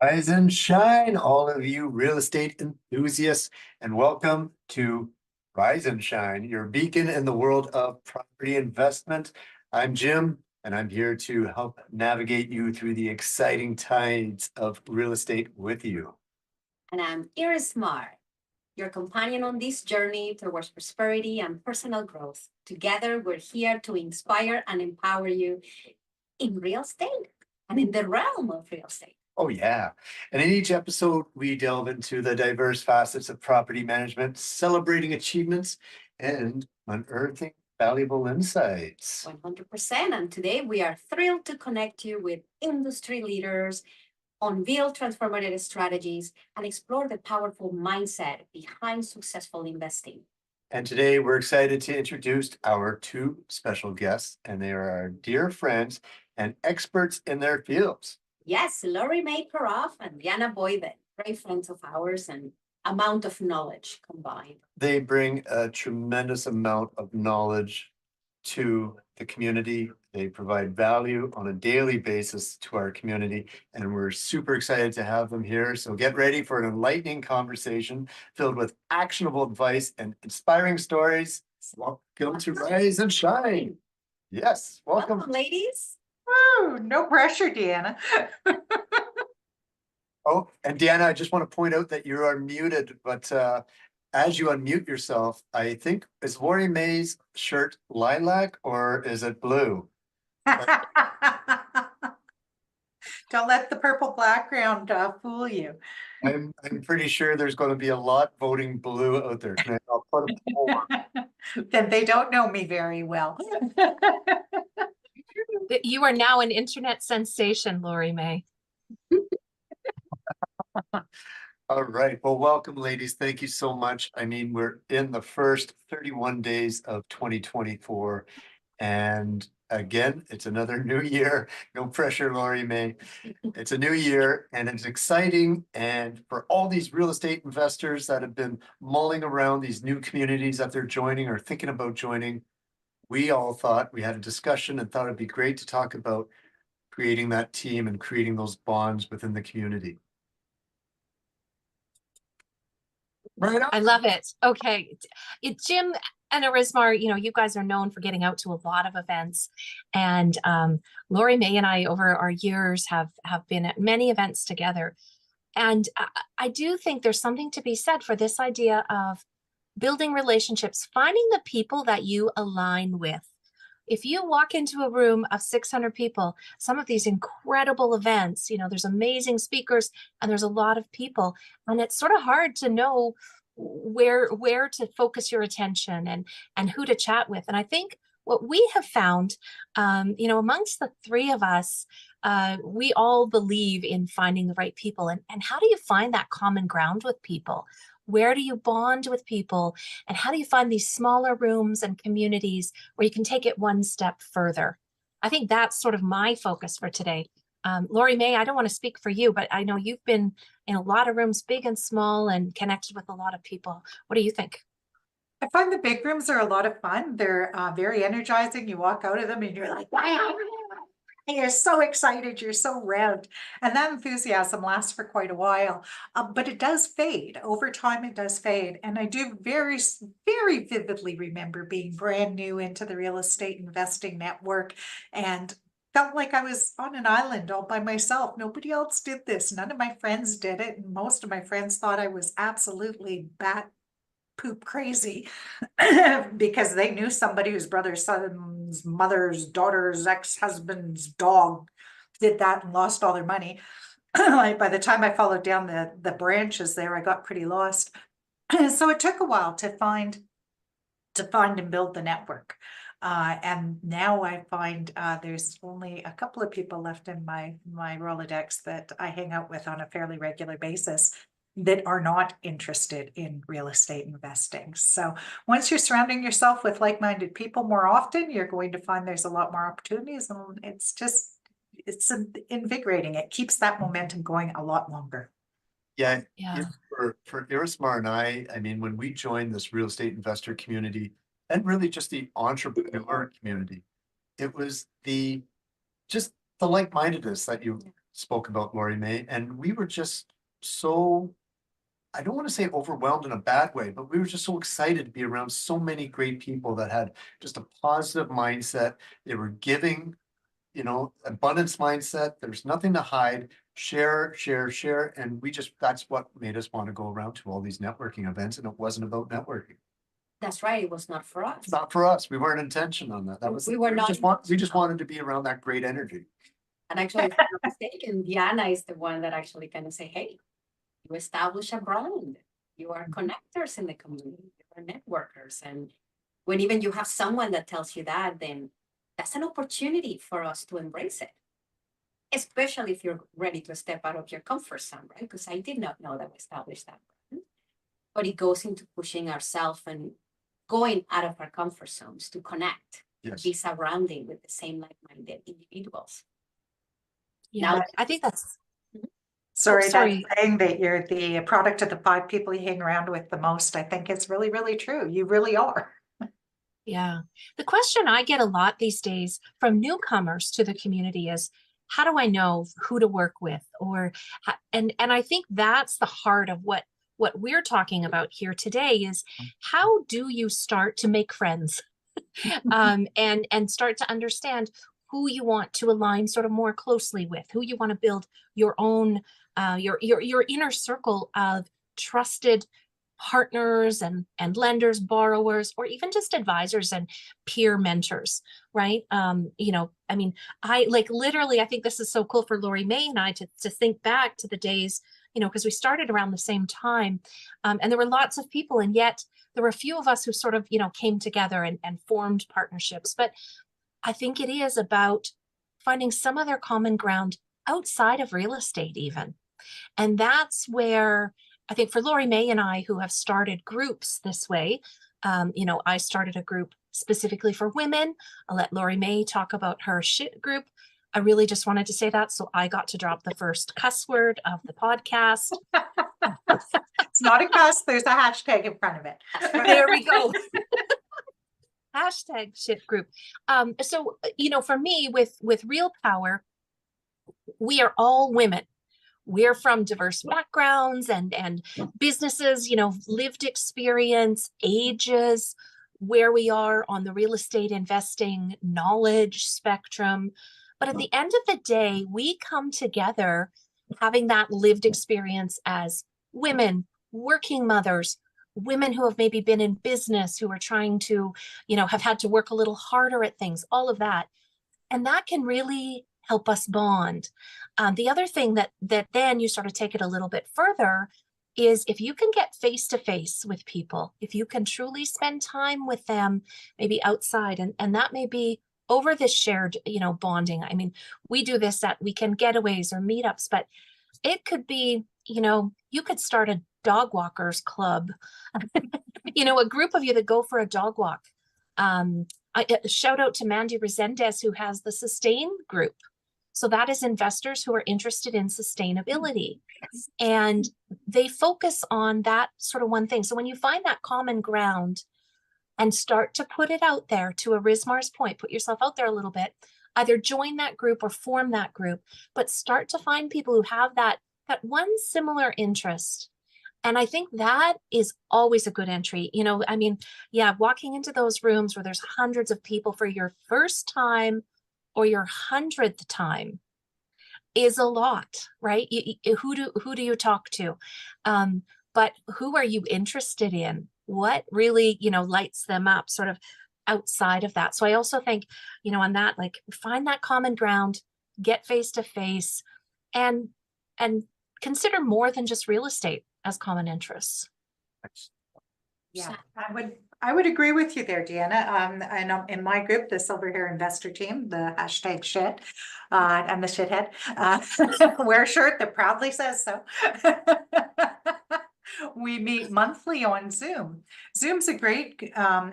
Rise and shine, all of you real estate enthusiasts, and welcome to Rise and Shine, your beacon in the world of property investment. I'm Jim, and I'm here to help navigate you through the exciting tides of real estate with you. And I'm Irismar, your companion on this journey towards prosperity and personal growth. Together, we're here to inspire and empower you in real estate and in the realm of real estate. Oh, yeah. And in each episode, we delve into the diverse facets of property management, celebrating achievements and unearthing valuable insights. 100%. And today, we are thrilled to connect you with industry leaders, unveil transformative strategies, and explore the powerful mindset behind successful investing. And today we're excited to introduce our two special guests, and they are our dear friends and experts in their fields. Yes, Laurie Peroff and Deanna Boyden, great friends of ours and amount of knowledge combined. They bring a tremendous amount of knowledge to the community. They provide value on a daily basis to our community, and we're super excited to have them here. So get ready for an enlightening conversation filled with actionable advice and inspiring stories. Welcome to Rise and Shine. Yes, welcome. Ladies. Oh, no pressure, Deanna. Oh, and Deanna, I just want to point out that you are muted, but as you unmute yourself, I think, is Laurie May's shirt lilac or is it blue? Don't let the purple background fool you. I'm pretty sure there's going to be a lot voting blue out there. I'll put a poll on. Then they don't know me very well. You are now an internet sensation, Laurie May. All right. Well, welcome, ladies. Thank you so much. I mean, we're in the first 31 days of 2024. And again, it's another new year. No pressure, Laurie May. It's a new year and it's exciting. And for all these real estate investors that have been mulling around these new communities that they're joining or thinking about joining, we all thought we had a discussion and thought it'd be great to talk about creating that team and creating those bonds within the community. Right on. I love it. Okay. Jim and Irismar, you guys are known for getting out to a lot of events. And Laurie May and I, over our years, have been at many events together. And I do think there's something to be said for this idea of building relationships, finding the people that you align with. If you walk into a room of 600 people, some of these incredible events, there's amazing speakers and there's a lot of people, and it's sort of hard to know where to focus your attention and who to chat with. And I think what we have found, amongst the three of us, we all believe in finding the right people. And how do you find that common ground with people? Where do you bond with people? And how do you find these smaller rooms and communities where you can take it one step further? I think that's sort of my focus for today. Laurie May, I don't want to speak for you, but I know you've been in a lot of rooms, big and small, and connected with a lot of people. What do you think? I find the big rooms are a lot of fun. They're very energizing. You walk out of them and you're like, wow. You're so excited, you're so revved, and that enthusiasm lasts for quite a while, but it does fade. Over time, it does fade, and I do very, very vividly remember being brand new into the real estate investing network and felt like I was on an island all by myself. Nobody else did this. None of my friends did it, and most of my friends thought I was absolutely bat poop crazy because they knew somebody whose brother's son's mother's daughter's ex-husband's dog did that and lost all their money. By the time I followed down the branches there, I got pretty lost. So it took a while to find and build the network. And now I find there's only a couple of people left in my Rolodex that I hang out with on a fairly regular basis that are not interested in real estate investing. So once you're surrounding yourself with like-minded people more often, you're going to find there's a lot more opportunities, and it's invigorating. It keeps that momentum going a lot longer. Yeah. For Irismar and I mean, when we joined this real estate investor community and really just the entrepreneur community, it was just the like-mindedness that you spoke about Laurie May, and we were just so, I don't want to say overwhelmed in a bad way, but we were just so excited to be around so many great people that had just a positive mindset. They were giving, abundance mindset. There's nothing to hide. Share, share, share. And that's what made us want to go around to all these networking events. And it wasn't about networking. That's right. It was not for us. It's not for us. We weren't intention on that. That was, We were not we just wanted to be around that great energy. And actually, if I'm not mistaken, Deanna is the one that actually kind of say, hey, you establish a brand. You are connectors in the community. You are networkers. And when even you have someone that tells you that, then that's an opportunity for us to embrace it. Especially if you're ready to step out of your comfort zone, right? Because I did not know that we established that brand. But it goes into pushing ourselves and going out of our comfort zones to connect, Yes. be surrounded with the same like-minded individuals. Yeah, Now- I think that's Sorry, sorry. that saying that you're the product of the 5 people you hang around with the most, I think it's really, really true. You really are. Yeah. The question I get a lot these days from newcomers to the community is, how do I know who to work with? And I think that's the heart of what we're talking about here today is, how do you start to make friends and start to understand who you want to align sort of more closely with, who you want to build your own your inner circle of trusted partners and lenders, borrowers, or even just advisors and peer mentors, right? I mean, I like literally, I think this is so cool for Laurie May and I to think back to the days, because we started around the same time, and there were lots of people, and yet there were a few of us who sort of, came together and formed partnerships. But I think it is about finding some other common ground outside of real estate even. And that's where I think for Laurie May and I, who have started groups this way, I started a group specifically for women. I'll let Laurie May talk about her shit group. I really just wanted to say that, so I got to drop the first cuss word of the podcast. It's not a cuss, there's a hashtag in front of it. There we go. Hashtag shit group. So, for me with Real Power, we are all women. We're from diverse backgrounds and businesses, lived experience, ages, where we are on the real estate investing knowledge spectrum. But at the end of the day, we come together having that lived experience as women, working mothers, women who have maybe been in business, who are trying to, have had to work a little harder at things, all of that. And that can really help us bond. The other thing that then you sort of take it a little bit further is if you can get face to face with people, if you can truly spend time with them, maybe outside, and that may be over this shared, bonding. I mean, we do this at weekend getaways or meetups, but it could be, you could start a dog walkers club, a group of you that go for a dog walk. Shout out to Mandy Resendez, who has the Sustain group. So that is investors who are interested in sustainability, and they focus on that sort of one thing. So when you find that common ground and start to put it out there, to Irismar's point, put yourself out there a little bit, either join that group or form that group, but start to find people who have that one similar interest. And I think that is always a good entry. Walking into those rooms where there's hundreds of people for your first time or your 100th time is a lot, right? Who do you talk to? But who are you interested in? What really, lights them up sort of outside of that? So I also think, on that, like, find that common ground, get face to face, and consider more than just real estate as common interests. Yeah, I would agree with you there, Deanna. And in my group, the Silver Hair Investor Team, the hashtag shit, and the shithead, wear a shirt that proudly says so. We meet monthly on Zoom. Zoom's a great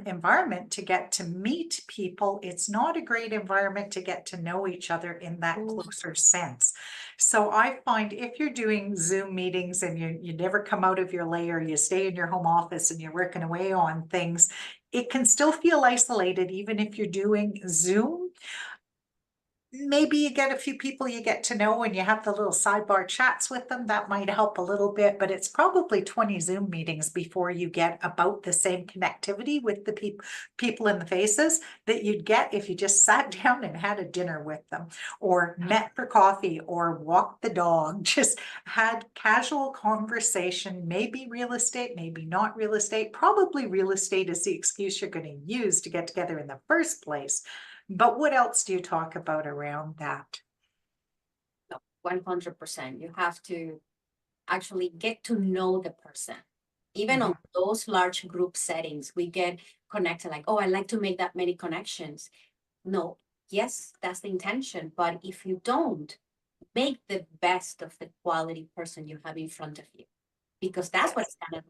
environment to get to meet people. It's not a great environment to get to know each other in that closer sense. So I find if you're doing Zoom meetings and you never come out of your layer, you stay in your home office and you're working away on things, it can still feel isolated even if you're doing Zoom. maybe you get a few people you get to know and you have the little sidebar chats with them. That might help a little bit, but it's probably 20 Zoom meetings before you get about the same connectivity with the people in the faces that you'd get if you just sat down and had a dinner with them, or met for coffee, or walked the dog, just had casual conversation, maybe real estate, maybe not real estate. Probably real estate is the excuse you're going to use to get together in the first place. But what else do you talk about around that? 100%. You have to actually get to know the person. Even on those large group settings, we get connected like, oh, I like to make that many connections. No, yes, that's the intention. But if you don't, make the best of the quality person you have in front of you, because that's what's gonna,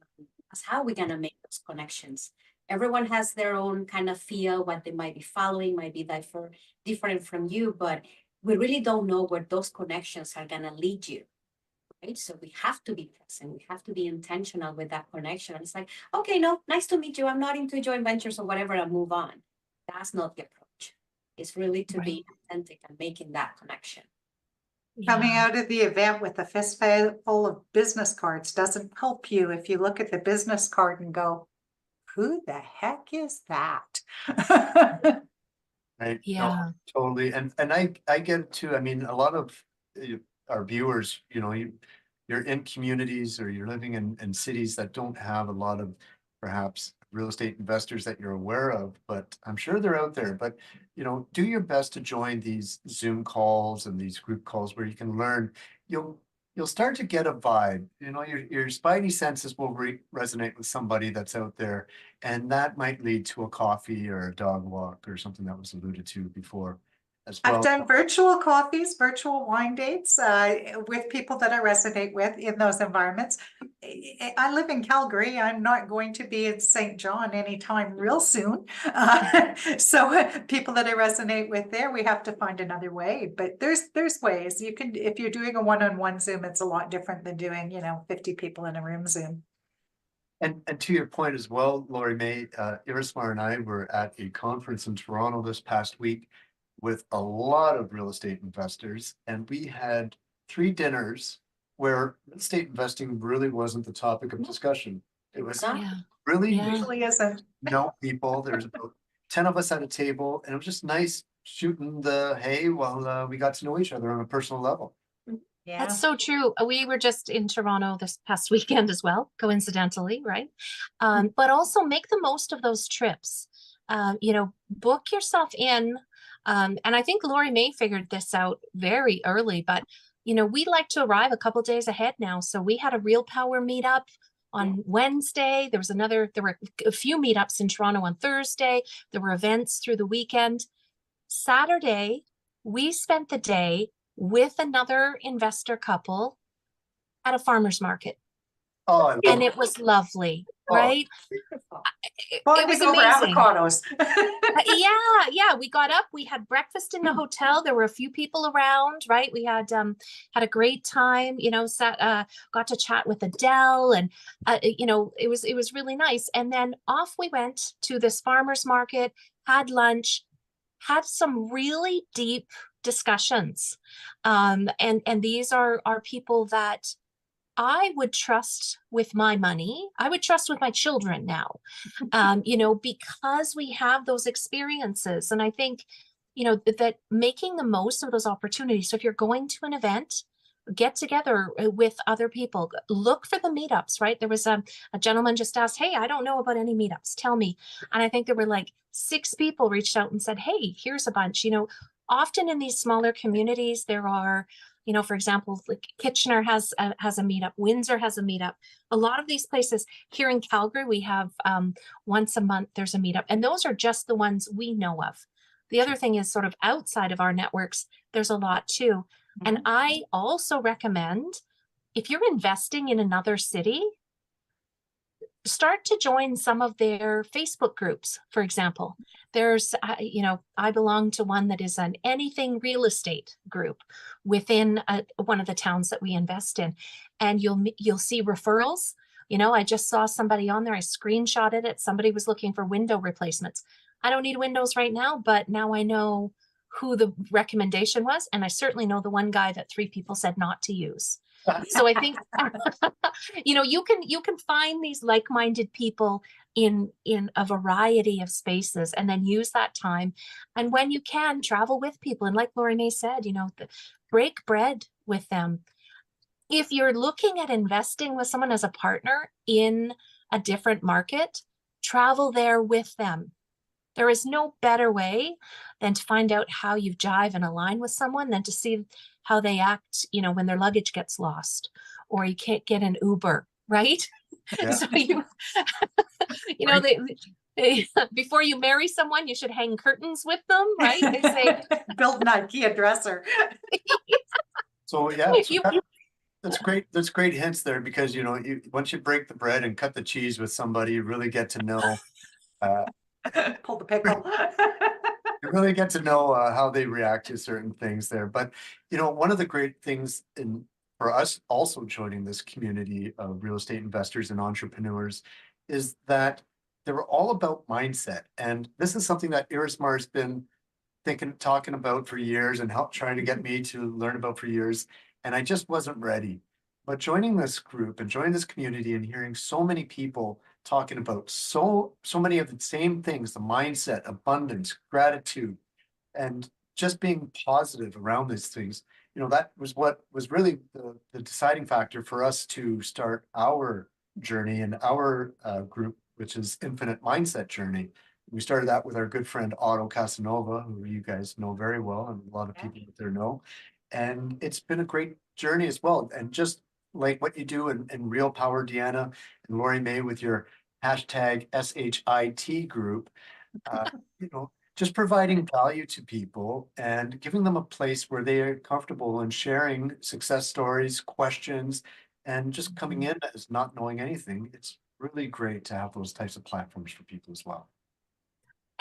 that's how we're gonna make those connections. Everyone has their own kind of feel, what they might be following, might be different from you, but we really don't know where those connections are gonna lead you. Right? So we have to be present. We have to be intentional with that connection. It's like, okay, no, nice to meet you. I'm not into joint ventures or whatever, I'll move on. That's not the approach. It's really to be authentic and making that connection. Coming Yeah. out of the event with a fistful of business cards doesn't help you if you look at the business card and go, who the heck is that? Right? No, Yeah. totally. And I get it too. I mean, a lot of our viewers, you're in communities or you're living in cities that don't have a lot of perhaps real estate investors that you're aware of, but I'm sure they're out there. But do your best to join these Zoom calls and these group calls where you can learn. You'll start to get a vibe. Your spidey senses will resonate with somebody that's out there, and that might lead to a coffee or a dog walk or something that was alluded to before as I've well. done virtual coffees, virtual wine dates with people that I resonate with in those environments. I live in Calgary. I'm not going to be in St. John anytime real soon. So people that I resonate with there, we have to find another way. But there's ways you can, if you're doing a one-on-one Zoom, it's a lot different than doing, 50 people in a room Zoom. And to your point as well, Laurie May, Irismar and I were at a conference in Toronto this past week with a lot of real estate investors, and we had 3 dinners where real estate investing really wasn't the topic of discussion. It was Yeah. really Yeah. Usually isn't. know people. There's about 10 of us at a table, and it was just nice shooting the hay while we got to know each other on a personal level. Yeah. That's so true. We were just in Toronto this past weekend as well, coincidentally, right? But also make the most of those trips. Book yourself in. And I think Laurie May figured this out very early, but we like to arrive a couple days ahead now. So we had a Real Power meetup on Wednesday. There were a few meetups in Toronto on Thursday. There were events through the weekend. Saturday, we spent the day with another investor couple at a farmer's market. Oh, I love And it was lovely, right? Well, It was over amazing. avocados. Yeah. We got up, we had breakfast in the hotel. There were a few people around, right? We had a great time, got to chat with Adele, and it was really nice. And then off we went to this farmer's market, had lunch, had some really deep discussions. And these are people that I would trust with my money. I would trust with my children now, because we have those experiences. And I think, that making the most of those opportunities. So if you're going to an event, get together with other people, look for the meetups, right? There was a gentleman just asked, hey, I don't know about any meetups, tell me. And I think there were like 6 people reached out and said, hey, here's a bunch. Often in these smaller communities, there are, for example, like Kitchener has a meetup, Windsor has a meetup. A lot of these places here in Calgary, we have once a month, there's a meetup, and those are just the ones we know of. The other thing is sort of outside of our networks, there's a lot too. And I also recommend, if you're investing in another city, start to join some of their Facebook groups, for example. There's, I belong to one that is an anything real estate group within one of the towns that we invest in. And you'll see referrals. I just saw somebody on there, I screenshotted it. Somebody was looking for window replacements. I don't need windows right now, but now I know who the recommendation was, and I certainly know the one guy that 3 people said not to use. So I think, you know, you can find these like-minded people in a variety of spaces, and then use that time. And when you can, travel with people. And like Laurie May said, you know, break bread with them. If you're looking at investing with someone as a partner in a different market, travel there with them. There is no better way than to find out how you jive and align with someone than to see how they act, you know, when their luggage gets lost or you can't get an Uber, right? Yeah. So you know, they before you marry someone, you should hang curtains with them, right? They say build an IKEA dresser. So yeah, so you, that's great. That's great hints there because, you know, once you break the bread and cut the cheese with somebody, you really get to know, Pull the pickle. you really get to know how they react to certain things there. But, you know, one of the great things for us also joining this community of real estate investors and entrepreneurs is that they were all about mindset. And this is something that Irismar has been talking about for years and trying to get me to learn about for years. And I just wasn't ready. But joining this group and joining this community and hearing so many people talking about so many of the same things, the mindset, abundance, gratitude, and just being positive around these things, you know, that was what was really the deciding factor for us to start our journey and our group, which is Infinite Mindset Journey. We started that with our good friend Otto Casanova, who you guys know very well, and a lot of people out there know. And it's been a great journey as well. And just like what you do in Real Power, Deanna and Laurie May with your hashtag SHIT group, you know, just providing value to people and giving them a place where they are comfortable in sharing success stories, questions, and just coming in as not knowing anything. It's really great to have those types of platforms for people as well.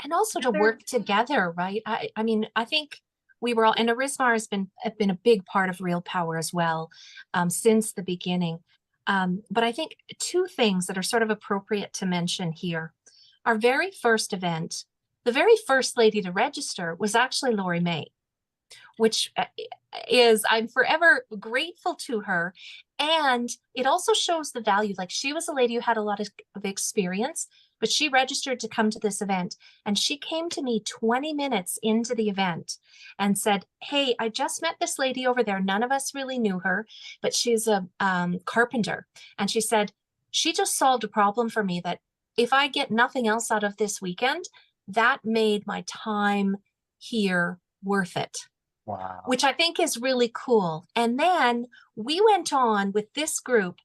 and also to work together, right? I mean, I think we were all, and Irismar has been a big part of Real Power as well, since the beginning. But I think 2 things that are sort of appropriate to mention here. Our very first event, the very first lady to register was actually Laurie May, which I'm forever grateful to her. And it also shows the value. Like, she was a lady who had a lot of experience, but she registered to come to this event. And she came to me 20 minutes into the event and said, hey, I just met this lady over there. None of us really knew her, but she's a carpenter. And she said, she just solved a problem for me that if I get nothing else out of this weekend, that made my time here worth it. Wow. Which I think is really cool. And then we went on with this group,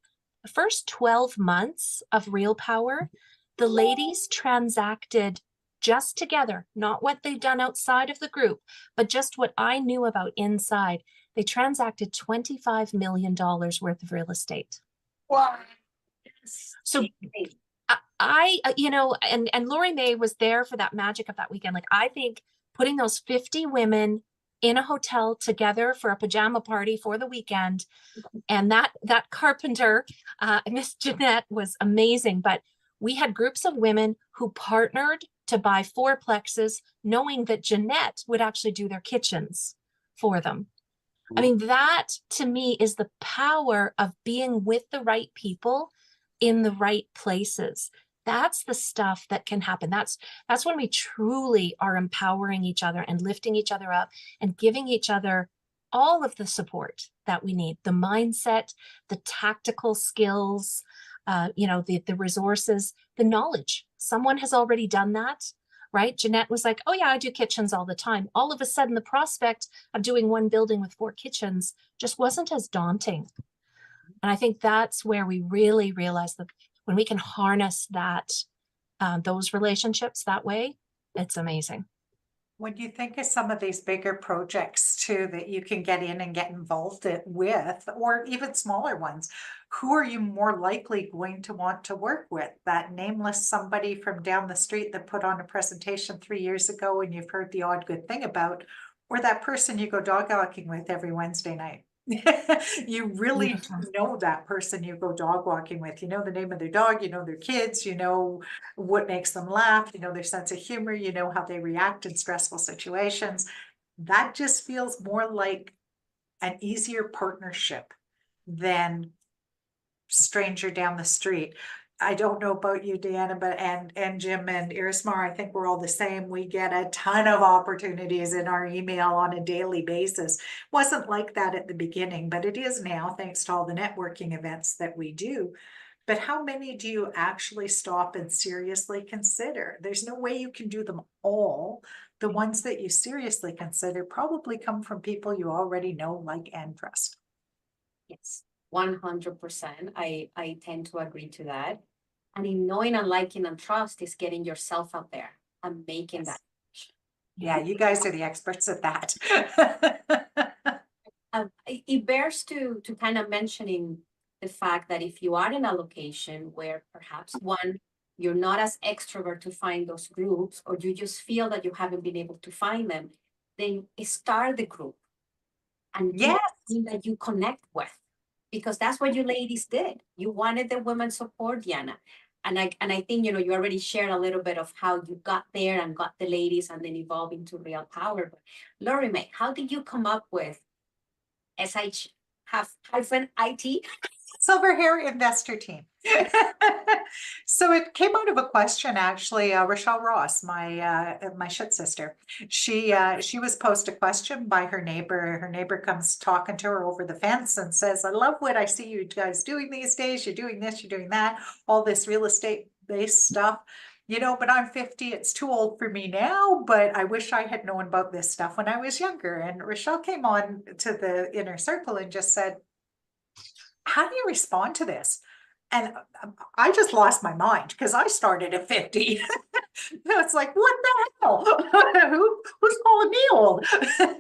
the first 12 months of Real Power, the ladies transacted just together, not what they've done outside of the group, but just what I knew about inside. They transacted $25 million worth of real estate. Wow. So I you know, and Laurie May was there for that magic of that weekend. Like, I think putting those 50 women in a hotel together for a pajama party for the weekend, and that carpenter, Miss Jeanette, was amazing. But we had groups of women who partnered to buy 4plexes, knowing that Jeanette would actually do their kitchens for them. I mean, that to me is the power of being with the right people in the right places. That's the stuff that can happen. That's when we truly are empowering each other and lifting each other up and giving each other all of the support that we need, the mindset, the tactical skills, you know, the resources, the knowledge. Someone has already done that, right? Jeanette was like, oh yeah, I do kitchens all the time. All of a sudden, the prospect of doing one building with 4 kitchens just wasn't as daunting. And I think that's where we really realize that when we can harness that, those relationships that way, it's amazing. When you think of some of these bigger projects too, that you can get in and get involved with, or even smaller ones, who are you more likely going to want to work with? That nameless somebody from down the street that put on a presentation 3 years ago and you've heard the odd good thing about, or that person you go dog walking with every Wednesday night? You really Beautiful. know that person you go dog walking with. You know the name of their dog, you know their kids, you know what makes them laugh, you know their sense of humor, you know how they react in stressful situations. that just feels more like an easier partnership than stranger down the street. I don't know about you, Deanna, but and Jim and Irismar, I think we're all the same. We get a ton of opportunities in our email on a daily basis. Wasn't like that at the beginning, but it is now, thanks to all the networking events that we do. But how many do you actually stop and seriously consider? There's no way you can do them all. The ones that you seriously consider probably come from people you already know, like, and trust. Yes, 100%. I tend to agree to that. And in knowing and liking and trust is getting yourself out there and making that. Yeah, you guys are the experts at that. It bears to kind of mentioning the fact that if you are in a location where perhaps one, you're not as extrovert to find those groups, or you just feel that you haven't been able to find them, then start the group and do Yes. something that you connect with, because that's what you ladies did. You wanted the women support, Deanna. And I think, you already shared a little bit of how you got there and got the ladies and then evolved into real power. But Laurie Mae, how did you come up with SH hyphen IT? Silver Hair Investor Team. So it came out of a question, actually. Rochelle Ross, my shit sister, she was posed a question by her neighbor. Her neighbor comes talking to her over the fence and says, "I love what I see you guys doing these days. You're doing this, you're doing that, all this real estate based stuff. But I'm 50, it's too old for me now, but I wish I had known about this stuff when I was younger." And Rochelle came on to the inner circle and just said, "How do you respond to this?" And I just lost my mind because I started at 50. It's like, what the hell? Who's calling me old?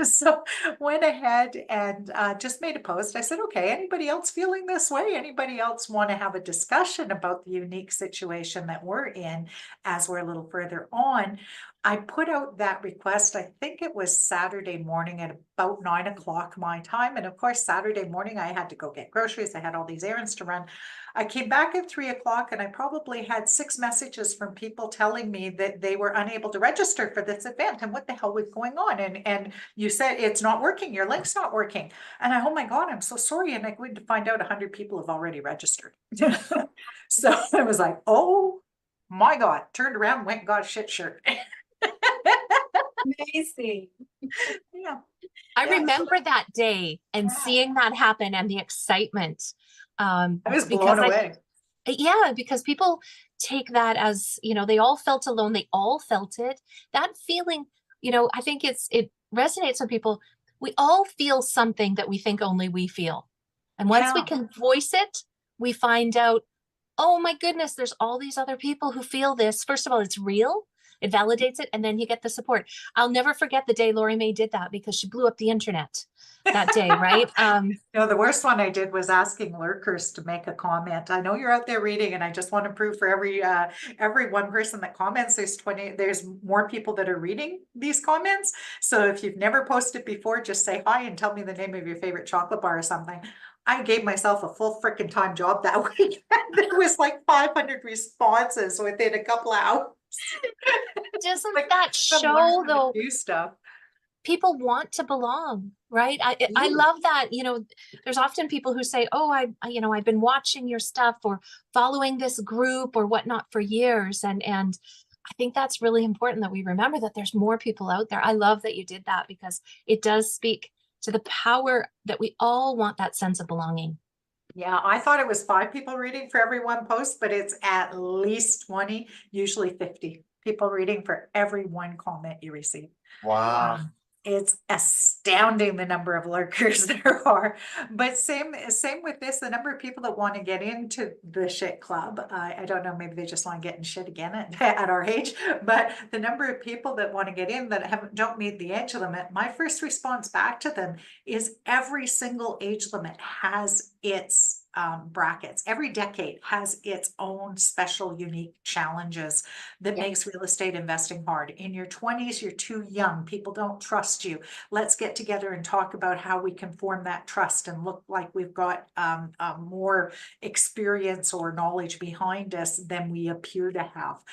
So went ahead and just made a post. I said, okay, anybody else feeling this way? Anybody else want to have a discussion about the unique situation that we're in as we're a little further on? I put out that request, I think it was Saturday morning at about 9 o'clock my time. And of course, Saturday morning, I had to go get groceries. I had all these errands to run. I came back at 3 o'clock and I probably had 6 messages from people telling me that they were unable to register for this event and what the hell was going on. And you said it's not working, your link's not working. And oh my God, I'm so sorry. And I went to find out 100 people have already registered. So I was like, oh my God, turned around, went and got a shit shirt. Amazing. Yeah. I Yeah. remember that day and Yeah. seeing that happen and the excitement. I was Because blown away. Yeah, because people take that as, they all felt alone. They all felt it. That feeling, I think it resonates with people. We all feel something that we think only we feel. And once we Yeah. can voice it, we find out, oh my goodness, there's all these other people who feel this. First of all, it's real. It validates it, and then you get the support. I'll never forget the day Laurie Mae did that because she blew up the internet that day, right? No, the worst one I did was asking lurkers to make a comment. I know you're out there reading, and I just want to prove for every one person that comments, there's more people that are reading these comments. So if you've never posted before, just say hi and tell me the name of your favorite chocolate bar or something. I gave myself a full freaking time job that week. There was like 500 responses within a couple of hours. Doesn't Like, that I'm show learning to though? do stuff. People want to belong, right? I love that. There's often people who say, oh, I've been watching your stuff or following this group or whatnot for years. And I think that's really important that we remember that there's more people out there. I love that you did that because it does speak to the power that we all want, that sense of belonging. Yeah, I thought it was 5 people reading for every one post, but it's at least 20, usually 50 people reading for every one comment you receive. Wow. It's astounding the number of lurkers there are. But same with this, the number of people that want to get into the shit club. I don't know, maybe they just want to get in shit again at our age, but the number of people that want to get in that don't meet the age limit, my first response back to them is every single age limit has its brackets. Every decade has its own special, unique challenges that Yeah. makes real estate investing hard. In your 20s, you're too young. People don't trust you. Let's get together and talk about how we can form that trust and look like we've got more experience or knowledge behind us than we appear to have.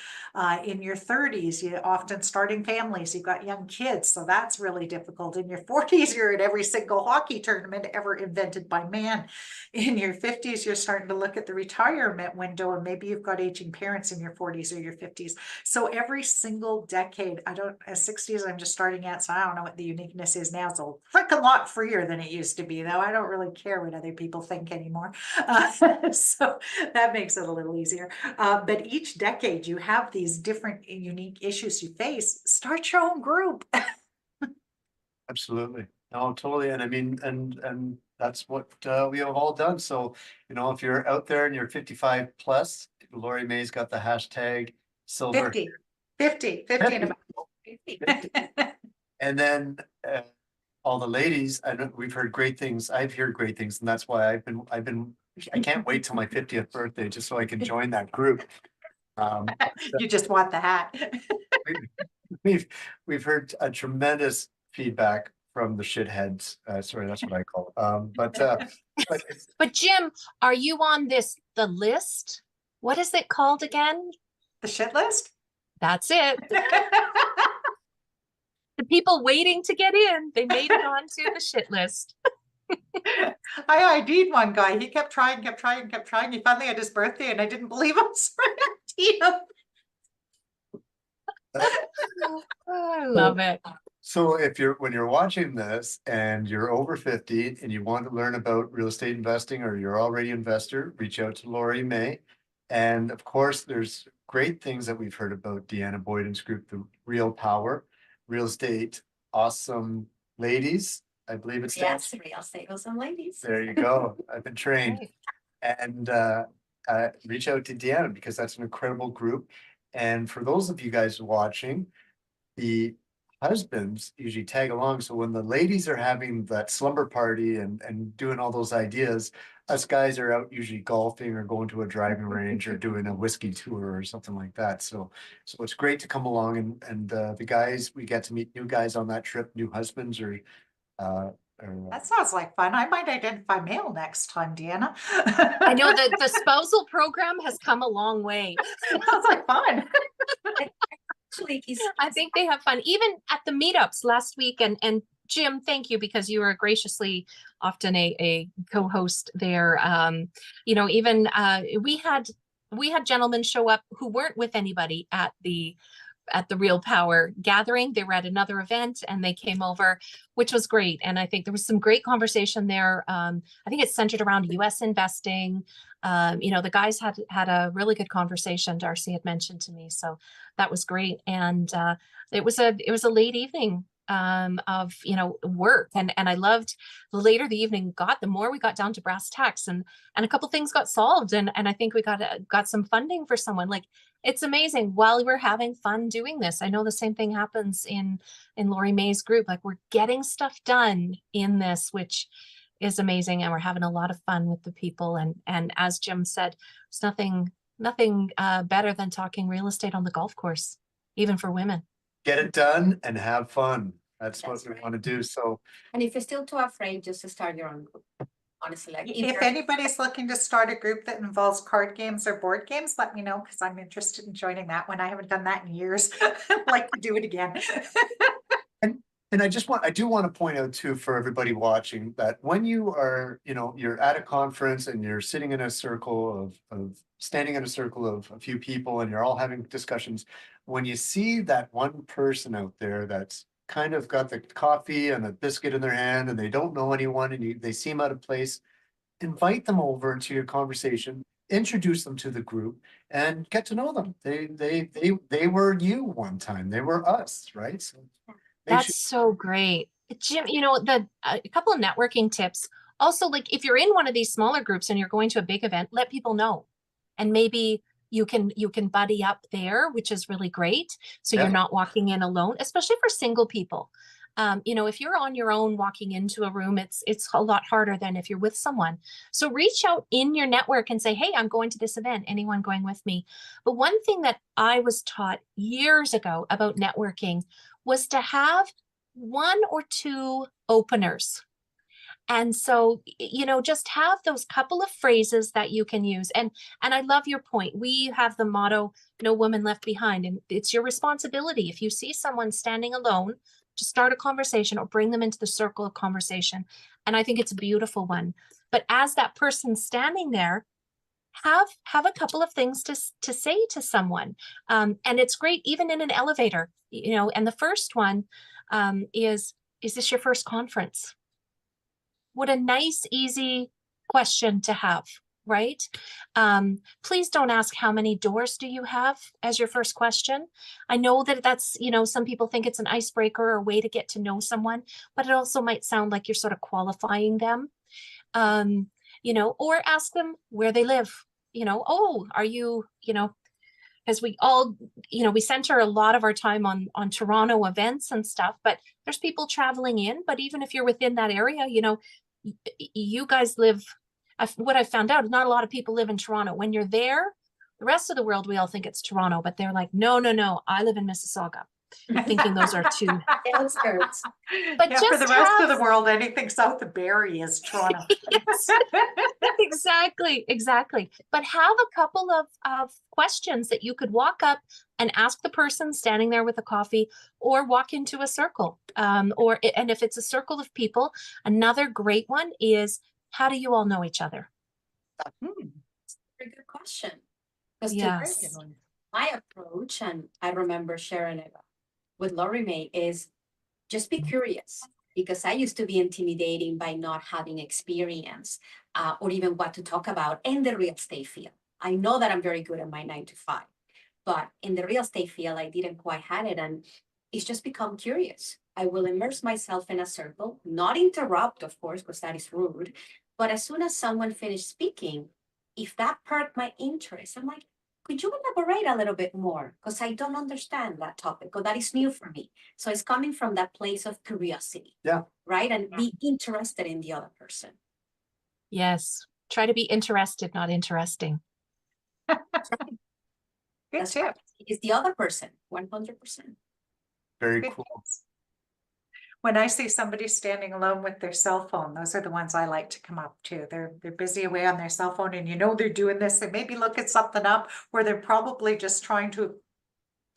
In your 30s, you're often starting families. You've got young kids, so that's really difficult. In your 40s, you're at every single hockey tournament ever invented by man. In your 50s, you're starting to look at the retirement window, and maybe you've got aging parents in your 40s or your 50s. So every single decade, at 60s, I'm just starting out, so I don't know what the uniqueness is now. It's a freaking lot freer than it used to be, though. I don't really care what other people think anymore. So that makes it a little easier. But each decade, you have these different unique issues you face. Start your own group. Absolutely. No, totally. And I mean, and that's what we have all done. So, you know, if you're out there and you're 55 plus, Laurie May's got the hashtag silver. 50 and about. And then all the ladies, I know we've heard great things. I've heard great things, and that's why I can't wait till my 50th birthday just so I can join that group. You just want the hat. We've heard a tremendous feedback from the shitheads. Sorry, that's what I call it. But But Jim, are you on the list? What is it called again? The shit list? That's it. The people waiting to get in, they made it onto the shit list. I ID'd one guy. He kept trying. He finally had his birthday, and I didn't believe him. So I ID'd him. I love it. So when you're watching this and you're over 50 and you want to learn about real estate investing, or you're already an investor, reach out to Laurie May. And of course, there's great things that we've heard about Deanna Boyden's group, the Real Power, Real Estate Awesome Ladies. I believe it's Yes, real estate awesome ladies. There you go. I've been trained. Right. And reach out to Deanna, because that's an incredible group. And for those of you guys watching, the husbands usually tag along. So when the ladies are having that slumber party and doing all those ideas, us guys are out usually golfing or going to a driving range or doing a whiskey tour or something like that. So it's great to come along, and the guys, we get to meet new guys on that trip, new husbands or That sounds like fun. I might identify male next time, Deanna. I know that the spousal program has come a long way. Sounds like fun. Actually, I think they have fun, even at the meetups last week. And Jim, thank you, because you were graciously often a co-host there. You know, even we had gentlemen show up who weren't with anybody at the Real Power gathering. They were at another event and they came over, which was great. And I think there was some great conversation there. I think it's centered around US investing. You know, the guys had a really good conversation, Darcy had mentioned to me. So that was great. And it was a late evening of, you know, work. And I loved the later the evening got, the more we got down to brass tacks, and a couple things got solved. And I think we got some funding for someone. Like, it's amazing while we're having fun doing this. I know the same thing happens in Laurie May's group. Like, we're getting stuff done in this, which is amazing. And we're having a lot of fun with the people. And as Jim said, there's nothing better than talking real estate on the golf course, even for women. get it done and have fun. That's what That's we right. want to do. So and if you're still too afraid, just to start your own group. Honestly, like If you're- anybody's looking to start a group that involves card games or board games, let me know, because I'm interested in joining that one. I haven't done that in years. I'd like to do it again. And I do want to point out too, for everybody watching, that when you are, you know, you're at a conference and you're sitting in a circle standing in a circle of a few people and you're all having discussions, when you see that one person out there that's kind of got the coffee and a biscuit in their hand and they don't know anyone and they seem out of place, invite them over to your conversation, introduce them to the group, and get to know them. They were you one time. They were us, right? So That's so great. Jim, you know, a couple of networking tips. Also, like, if you're in one of these smaller groups and you're going to a big event, let people know. And maybe you can buddy up there, which is really great. So Yeah. you're not walking in alone, especially for single people. You know, if you're on your own walking into a room, it's a lot harder than if you're with someone. So reach out in your network and say, hey, I'm going to this event. Anyone going with me? But one thing that I was taught years ago about networking was to have one or two openers. And so, you know, just have those couple of phrases that you can use. And I love your point. We have the motto, no woman left behind. And it's your responsibility. If you see someone standing alone, to start a conversation or bring them into the circle of conversation. And I think it's a beautiful one. But as that person standing there, have a couple of things to say to someone. And it's great even in an elevator, you know. And the first one is this your first conference? What a nice, easy question to have, right? Please don't ask how many doors do you have as your first question. I know that that's, you know, some people think it's an icebreaker or a way to get to know someone, but it also might sound like you're sort of qualifying them. You know, or ask them where they live. You know, oh, are you, you know, as we all, you know, we center a lot of our time on Toronto events and stuff, but there's people traveling in. But even if you're within that area, you know, you guys live, what I found out is not a lot of people live in Toronto. When you're there, the rest of the world, we all think it's Toronto, but they're like, no, I live in Mississauga, thinking those are two. Outskirts. But Yeah, for just the rest of have- the world, anything south of Barrie is Toronto. Yes. Exactly. But have a couple of questions that you could walk up and ask the person standing there with a coffee, or walk into a circle. And if it's a circle of people, another great one is, how do you all know each other? Very good question. Because Yes. my approach, and I remember sharing it with Laurie May, is just be curious. Because I used to be intimidating by not having experience or even what to talk about in the real estate field. I know that I'm very good at my 9 to 5, but in the real estate field, I didn't quite have it. And it's just become curious. I will immerse myself in a circle, not interrupt, of course, because that is rude. But as soon as someone finished speaking, if that perked my interest, I'm like, could you elaborate a little bit more? Because I don't understand that topic, or that is new for me. So it's coming from that place of curiosity. Yeah. Right? And be interested in the other person. Yes. Try to be interested, not interesting. Good That's tip. right. It's the other person, 100%. Very Good cool. tips. When I see somebody standing alone with their cell phone, those are the ones I like to come up to. They're busy away on their cell phone, and you know they're doing this. They may be looking something up, or they're probably just trying to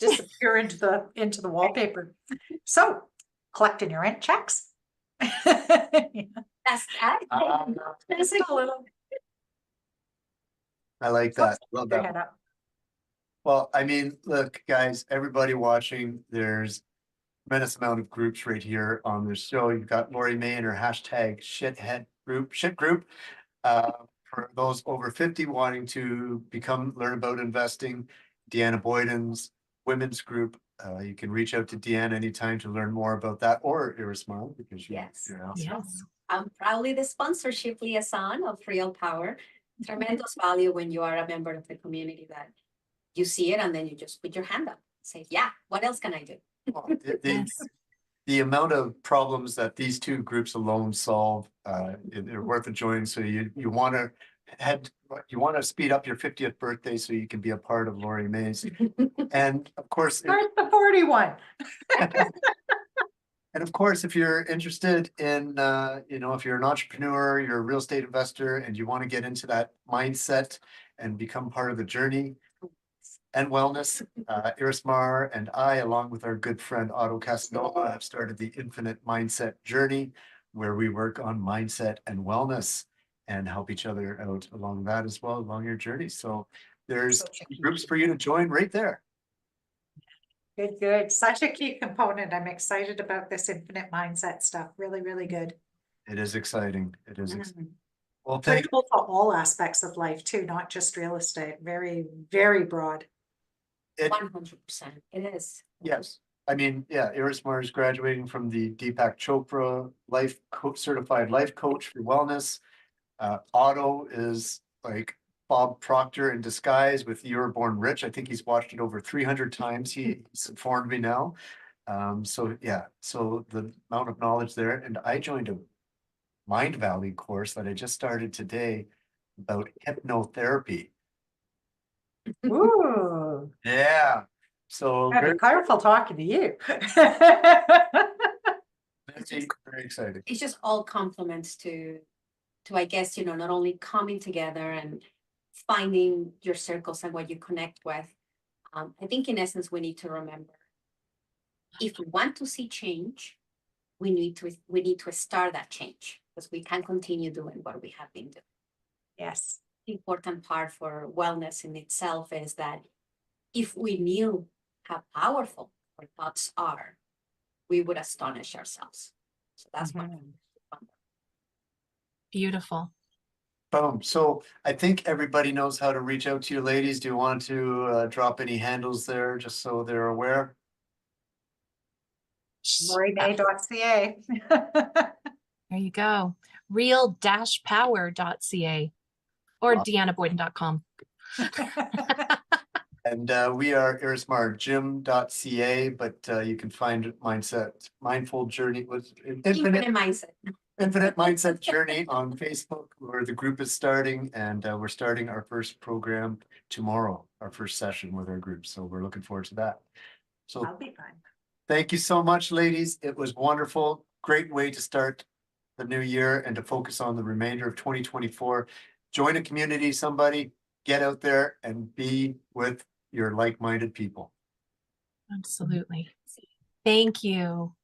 disappear into the wallpaper. So, collecting your rent checks. That's that. That's a little. I like that. Love Your that. head up. Well, I mean, look, guys, everybody watching, there's tremendous amount of groups right here on this show. You've got Laurie May and her hashtag shit group. For those over 50 wanting to learn about investing, Deanna Boyden's women's group. You can reach out to Deanna anytime to learn more about that, or Irismar, because Yes. you're out. Yes. I'm proudly the sponsorship liaison of Real Power. Tremendous value when you are a member of the community, that you see it and then you just put your hand up, say, yeah, what else can I do? Well, Yes. the amount of problems that these two groups alone solve, they're worth a join. So you want to speed up your 50th birthday so you can be a part of Laurie May's. And of course, Start the 41. and of course, if you're interested in, if you're an entrepreneur, you're a real estate investor, and you want to get into that mindset and become part of the journey and wellness, Irismar and I, along with our good friend Otto Casanova, have started the Infinite Mindset Journey, where we work on mindset and wellness and help each other out along that as well, along your journey. So there's groups for you to join right there. Good. Such a key component. I'm excited about this infinite mindset stuff. Really, really good. It is exciting. It is. Well, Applicable to all aspects of life too, not just real estate. Very, very broad. 100%. It is. Yes. I mean, yeah, Irismar is graduating from the Deepak Chopra certified life coach for wellness. Otto is like Bob Proctor in disguise with You Were Born Rich. I think he's watched it over 300 times. He's informed me now. So yeah, so the amount of knowledge there, and I joined a Mind Valley course that I just started today about hypnotherapy. Ooh, Yeah, so gotta be very, careful talking to you. very exciting. It's just all compliments to I guess, not only coming together and finding your circles and what you connect with. I think in essence, we need to remember, if we want to see change, we need to start that change, because we can't continue doing what we have been doing. Yes. The important part for wellness in itself is that if we knew how powerful our thoughts are, we would astonish ourselves. So that's what Mhm. Beautiful. Boom. So I think everybody knows how to reach out to you ladies. Do you want to drop any handles there just so they're aware? LaurieMay.ca. There you go. Real-power.ca or Wow. deannaboyden.com. And we are irismargym.ca, but you can find Mindful Journey was Infinite mindset. Infinite Mindset Journey on Facebook, where the group is starting, and we're starting our first program tomorrow, our first session with our group. So we're looking forward to that. So That'll be fun. thank you so much, ladies. It was wonderful. Great way to start the new year and to focus on the remainder of 2024. Join a community, somebody, get out there and be with your like-minded people. Absolutely. Thank you.